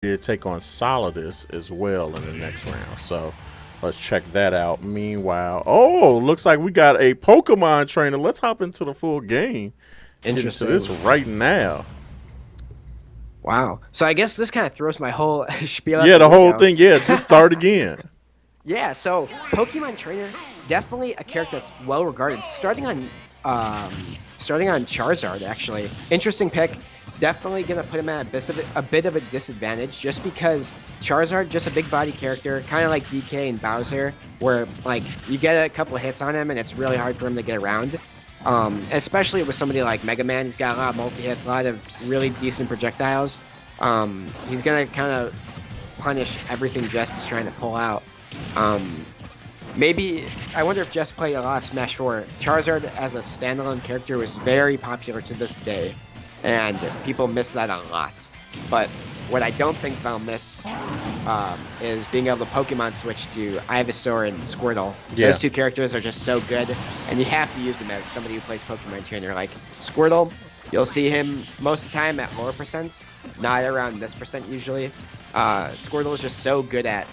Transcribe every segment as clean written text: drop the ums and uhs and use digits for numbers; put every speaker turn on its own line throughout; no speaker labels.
to take on Solidus as well in the next round. So let's check that out. Meanwhile, oh, looks like we got a Pokemon trainer. Let's hop into the full game. Get into this
Interesting.
right now.
Wow. So I guess this kind of throws my whole spiel out
Yeah,
the
the whole
window.
thing. Yeah, just start again.
Yeah, so Pokemon Trainer, definitely a character that's well regarded. Starting on Charizard actually. Interesting pick. Definitely gonna put him at a bit of a disadvantage just because Charizard, just a big body character, kind of like DK and Bowser, where like you get a couple of hits on him and it's really hard for him to get around. Especially with somebody like Mega Man, he's got a lot of multi-hits, a lot of really decent projectiles. He's gonna kind of punish everything Jess is trying to pull out. Um, Maybe I wonder if Jess played a lot of Smash 4. Charizard as a standalone character was very popular to this day, and people miss that a lot. But what I don't think they'll miss is being able to Pokemon switch to Ivysaur and Squirtle.
Yeah.
Those two characters are just so good, and you have to use them as somebody who plays Pokemon Trainer. Like Squirtle, you'll see him most of the time at lower percents, not around this percent usually. Squirtle is just so good at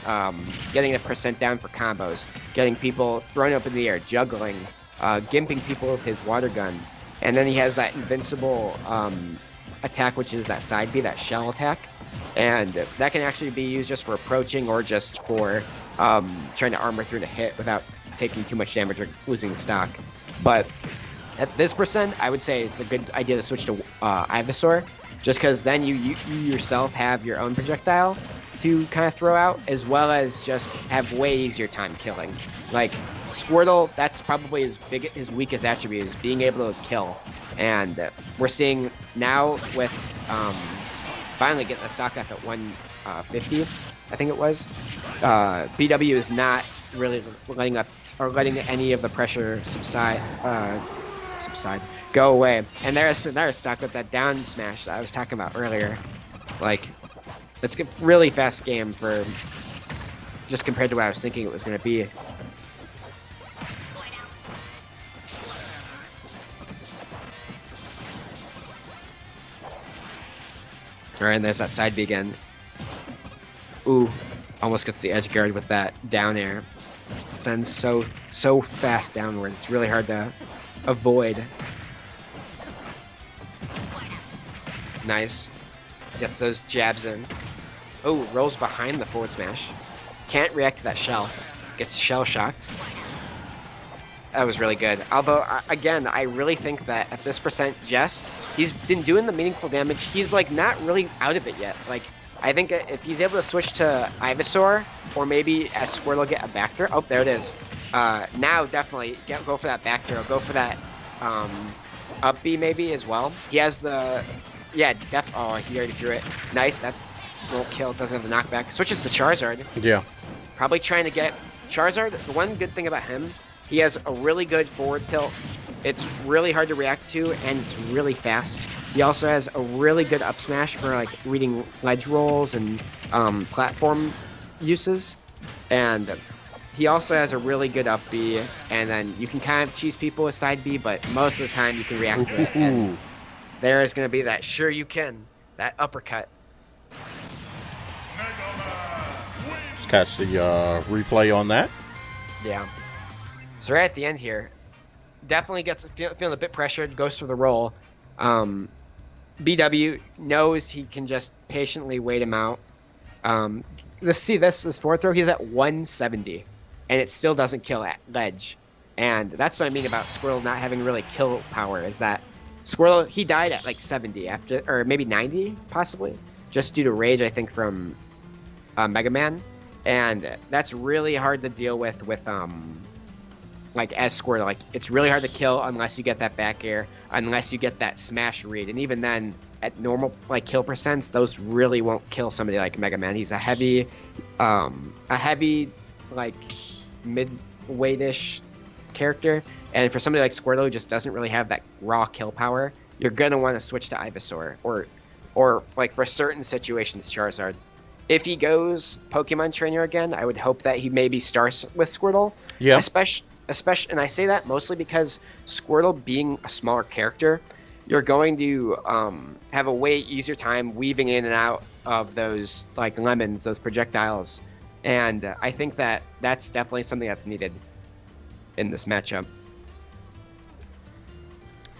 getting the percent down for combos, getting people thrown up in the air, juggling, gimping people with his water gun, and then he has that invincible attack, which is that side B, that shell attack, and that can actually be used just for approaching or just for trying to armor through the hit without taking too much damage or losing the stock. But at this percent, I would say it's a good idea to switch to Ivysaur, just because then you yourself have your own projectile to kind of throw out, as well as just have way easier time killing. Like Squirtle, that's probably his weakest attribute is being able to kill, and we're seeing now with finally getting the stock up at 150, I think it was. BW is not really letting any of the pressure subside. Go away. And they're stuck with that down smash that I was talking about earlier. Like, it's a really fast game for just compared to what I was thinking it was going to be. Alright, and there's that side B again. Ooh, almost gets the edge guard with that down air. Sends so fast downward. It's really hard to avoid. Nice. Gets those jabs in. Oh, rolls behind the forward smash. Can't react to that shell. Gets shell shocked. That was really good. Although, again, I really think that at this percent, Jess, he's been doing the meaningful damage. He's, like, not really out of it yet. Like, I think if he's able to switch to Ivysaur, or maybe as Squirtle get a back throw. Oh, there it is. Now, definitely, go for that back throw. Go for that up B maybe as well. He has the... Yeah, oh, he already drew it. Nice, that won't kill, doesn't have the knockback. Switches to Charizard.
Yeah.
Probably trying to get... Charizard, the one good thing about him, he has a really good forward tilt. It's really hard to react to, and it's really fast. He also has a really good up smash for like reading ledge rolls and platform uses. And he also has a really good up B, and then you can kind of cheese people with side B, but most of the time you can react to it. And there is going to be that sure you can, that uppercut.
Let's catch the replay on that.
Yeah. So right at the end here, definitely gets feeling a bit pressured, goes for the roll. BW knows he can just patiently wait him out. Let's see this fourth throw, he's at 170, and it still doesn't kill at ledge. And that's what I mean about Squirtle not having really kill power, is that Squirtle, he died at like 70 after, or maybe 90 possibly, just due to rage, I think, from Mega Man. And that's really hard to deal with like as Squirtle. Like, it's really hard to kill unless you get that back air, unless you get that smash read. And even then, at normal like kill percents, those really won't kill somebody like Mega Man. He's a heavy like mid-weightish character, and for somebody like Squirtle who just doesn't really have that raw kill power, you're gonna want to switch to Ivysaur or like for certain situations Charizard. If he goes Pokemon Trainer again, I would hope that he maybe starts with Squirtle.
Yeah.
Especially, and I say that mostly because Squirtle being a smaller character, you're going to have a way easier time weaving in and out of those like lemons, those projectiles, and I think that that's definitely something that's needed in this matchup.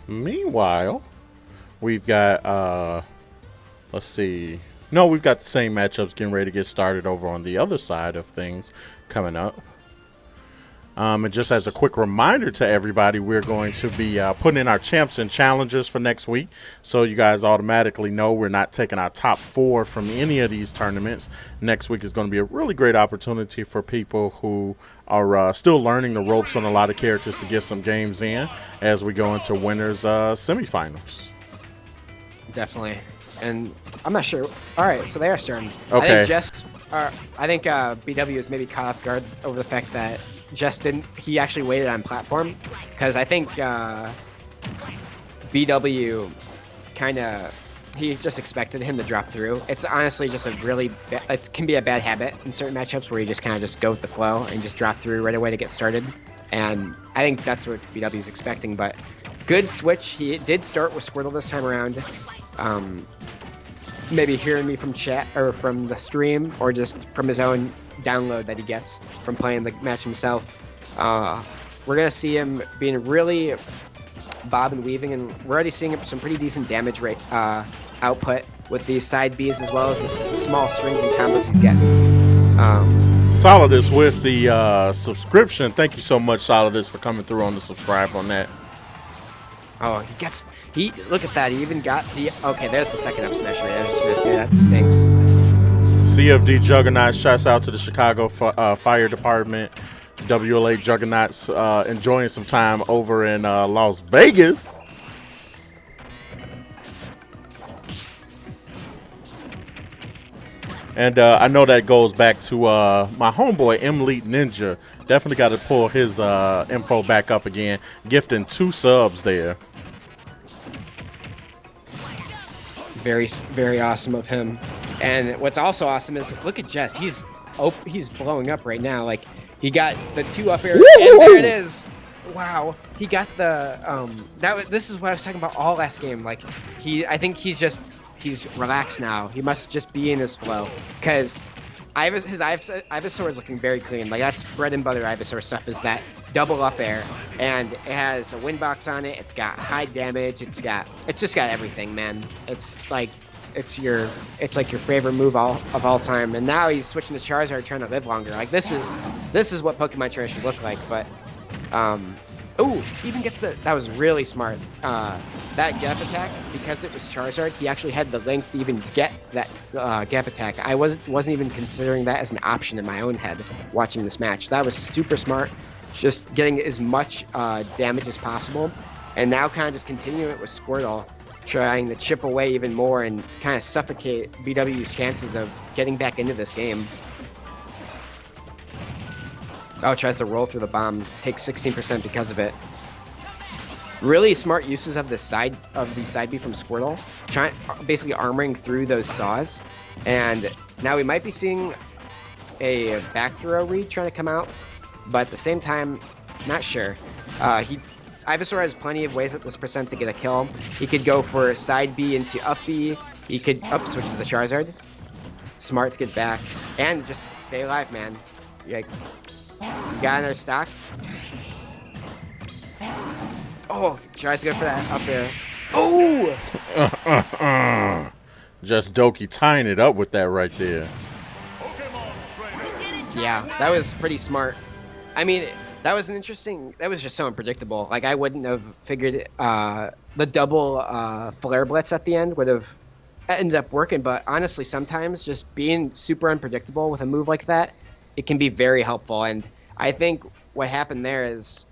Meanwhile, we've got let's see. No, we've got the same matchups getting ready to get started over on the other side of things coming up. And just as a quick reminder to everybody, we're going to be putting in our champs and challengers for next week. So you guys automatically know we're not taking our top 4 from any of these tournaments. Next week is going to be a really great opportunity for people who are still learning the ropes on a lot of characters to get some games in as we go into winners semifinals.
Definitely. And I'm not sure. All right, so they are starting.
Okay.
I think BW is maybe caught off guard over the fact that he actually waited on platform, because I think BW he just expected him to drop through. It's honestly just it can be a bad habit in certain matchups where you just kind of just go with the flow and just drop through right away to get started. And I think that's what BW is expecting, but good switch. He did start with Squirtle this time around. Maybe hearing me from chat or from the stream or just from his own download that he gets from playing the match himself. We're gonna see him being really bob and weaving, and we're already seeing some pretty decent damage rate output with these side Bs as well as the small strings and combos he's getting.
Solidus with the subscription. Thank you so much, Solidus, for coming through on the subscribe on that.
Oh, look at that. He even got okay, there's the second up smash rate. I was just gonna say that stinks.
CFD Juggernaut, shouts out to the Chicago Fire Department. WLA Juggernauts enjoying some time over in Las Vegas. And I know that goes back to my homeboy, M-Leet Ninja. Definitely got to pull his info back up again. Gifting 2 subs there.
Very, very awesome of him. And what's also awesome is, look at Jess. He's blowing up right now. Like, he got the 2 up air, and there it is. Wow. He got the this is what I was talking about all last game. Like, I think he's relaxed now. He must just be in his flow, because his Ivysaur is looking very clean. Like, that's bread and butter Ivysaur stuff, is that double up air, and it has a wind box on it. It's got high damage. It's just got everything, man. It's like it's like your favorite move of all time. And now he's switching to Charizard, trying to live longer. Like, this is what Pokemon trainers should look like. But ooh, even gets that was really smart. That gap attack, because it was Charizard, he actually had the length to even get that gap attack. I wasn't even considering that as an option in my own head watching this match. That was super smart, just getting as much damage as possible. And now kind of just continuing it with Squirtle, trying to chip away even more and kind of suffocate BW's chances of getting back into this game. Oh, tries to roll through the bomb, takes 16% because of it. Really smart uses of the side B from Squirtle, basically armoring through those saws. And now we might be seeing a back throw read trying to come out, but at the same time, not sure. Ivysaur has plenty of ways at this percent to get a kill. He could go for side B into up B. He could switches to Charizard. Smart to get back and just stay alive, man. You got another stock. Oh, tries to go for that up there. Oh!
Jestdoki tying it up with that right there.
Yeah, that was pretty smart. I mean, that was just so unpredictable. Like, I wouldn't have figured the double flare blitz at the end would have ended up working, but honestly, sometimes just being super unpredictable with a move like that, it can be very helpful. And I think what happened there is,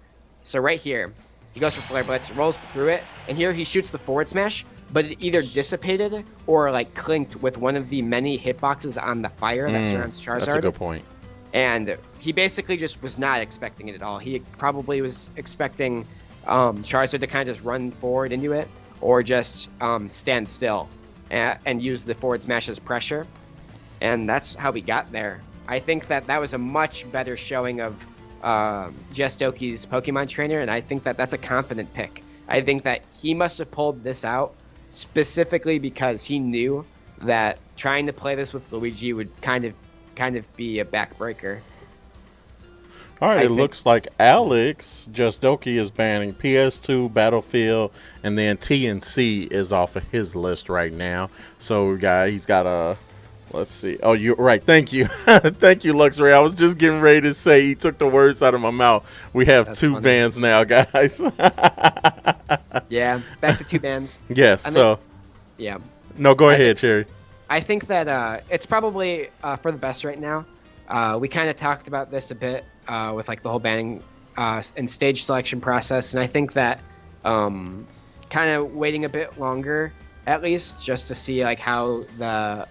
so right here, he goes for flare blitz, rolls through it, and here he shoots the forward smash, but it either dissipated or like clinked with one of the many hitboxes on the fire that surrounds Charizard.
That's a good point.
And he basically just was not expecting it at all. He probably was expecting Charizard to kind of just run forward into it, or just stand still and use the forward smash as pressure. And that's how we got there. I think that was a much better showing of Jestdoki's Pokemon trainer, and I think that's a confident pick. I think that he must have pulled this out specifically because he knew that trying to play this with Luigi would kind of be a backbreaker.
All right,
I
it
think
looks like Alex Jestdoki is banning PS2, Battlefield, and then TNC is off of his list right now. So, he's got a. Let's see. Oh, you're right. Thank you. Thank you, Luxray. I was just getting ready to say he took the words out of my mouth. We have
that's
two
funny.
bans now, guys.
Yeah, back to two bands.
Yes,
I mean,
so.
yeah.
No, go
I
ahead, Cherry.
I think that it's probably for the best right now. We kind of talked about this a bit with like the whole banning and stage selection process, and I think that kind of waiting a bit longer, at least, just to see like how the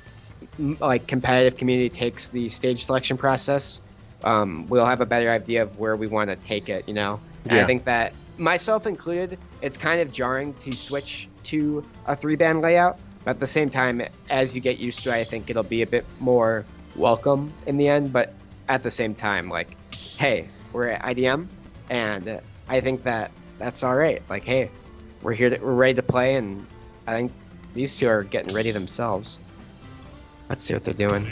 like competitive community takes the stage selection process, we'll have a better idea of where we want to take it. You know, and I
Yeah.
think that myself included, it's kind of jarring to switch to a 3-band layout. But at the same time, as you get used to it, I think it'll be a bit more welcome in the end. But at the same time, like, hey, we're at IDM, and I think that that's all right. Like, hey, we're ready to play, and I think these two are getting ready themselves. Let's see what they're doing.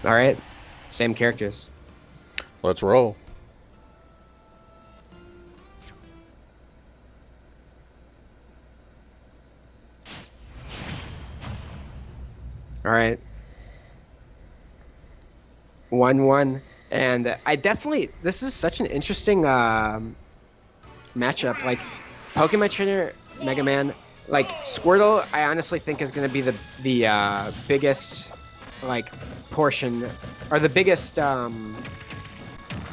All right, same characters.
Let's roll.
All right. 1-1. And I definitely, this is such an interesting matchup. Like, Pokemon Trainer, Mega Man, like, Squirtle, I honestly think is going to be the biggest, like, portion, or the biggest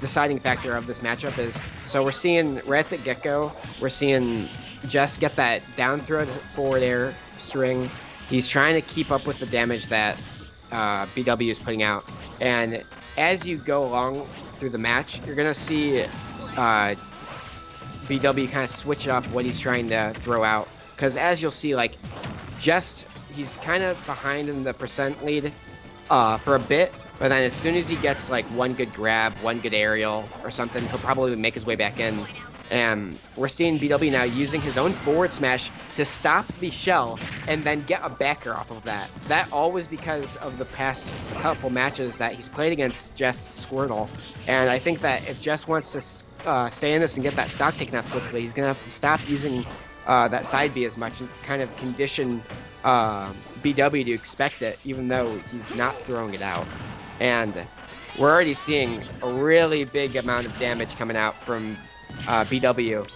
deciding factor of this matchup is, so we're seeing, right at the get-go, we're seeing Jess get that down throw to forward air string. He's trying to keep up with the damage that BW is putting out. And as you go along through the match, you're going to see BW kind of switch up what he's trying to throw out. Because as you'll see, like, he's kind of behind in the percent lead for a bit. But then as soon as he gets, like, one good grab, one good aerial or something, he'll probably make his way back in. And we're seeing BW now using his own forward smash to stop the shell and then get a backer off of that. That always because of the past couple matches that he's played against Jess Squirtle. And I think that if Jess wants to stay in this and get that stock taken out quickly, he's going to have to stop using that side B as much and kind of condition BW to expect it, even though he's not throwing it out. And we're already seeing a really big amount of damage coming out from BW,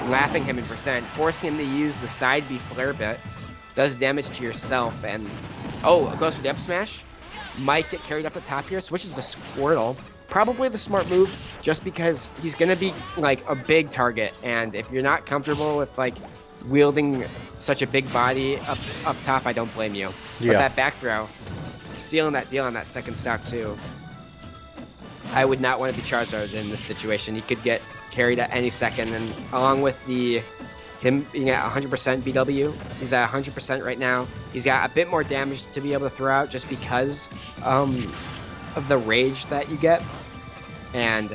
lapping him in percent, forcing him to use the side B flare bits, does damage to yourself, and goes for the up smash, might get carried up the top here, switches to Squirtle, probably the smart move, just because he's gonna be like a big target, and if you're not comfortable with like wielding such a big body up top, I don't blame you.
Yeah.
But that back throw, sealing that deal on that second stock too. I would not want to be Charizard in this situation. He could get carried at any second, and along with him being at 100% BW, he's at 100% right now. He's got a bit more damage to be able to throw out just because of the rage that you get, and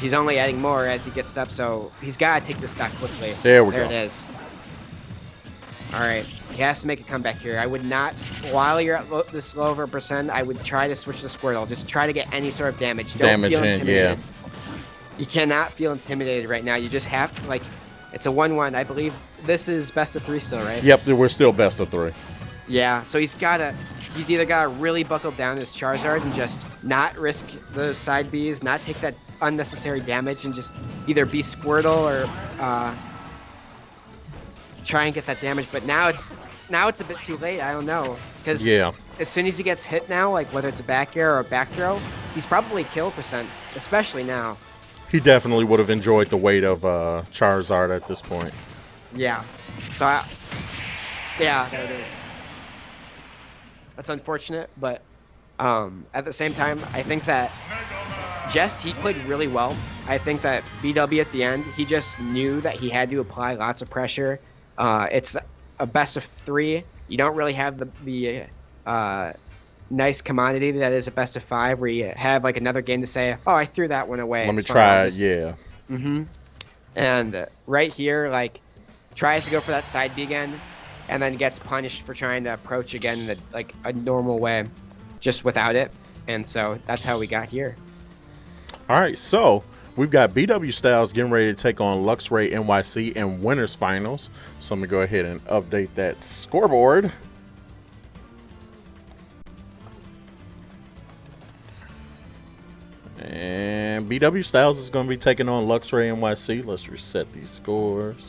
he's only adding more as he gets up, so he's got to take this stock quickly.
There we go.
There it is. All right, he has to make a comeback here. I would not, while you're at this low of a percent, I would try to switch to Squirtle. Just try to get any sort of damage. Don't feel intimidated. You cannot feel intimidated right now. You just have, like, it's a 1-1. I believe this is best of 3 still, right?
Yep, we're still best of 3.
Yeah, so he's either got to really buckle down his Charizard and just not risk those side Bs, not take that unnecessary damage, and just either be Squirtle or try and get that damage. But now it's a bit too late. I don't know, because as soon as he gets hit now, like whether it's a back air or a back throw, he's probably kill percent, especially now.
He definitely would have enjoyed the weight of Charizard at this point.
Yeah. So, yeah, there it is. That's unfortunate, but at the same time, I think that he played really well. I think that BW at the end, he just knew that he had to apply lots of pressure. It's a best of 3. You don't really have the nice commodity that is a best of 5, where you have like another game to say, oh, I threw that one away.
Let me try it, yeah.
And right here, like, tries to go for that side B again, and then gets punished for trying to approach again in a normal way, just without it. And so that's how we got here.
All right, so we've got BW Styles getting ready to take on Luxray NYC in winners finals. So let me go ahead and update that scoreboard. And BW Styles is going to be taking on Luxray NYC. Let's reset these scores.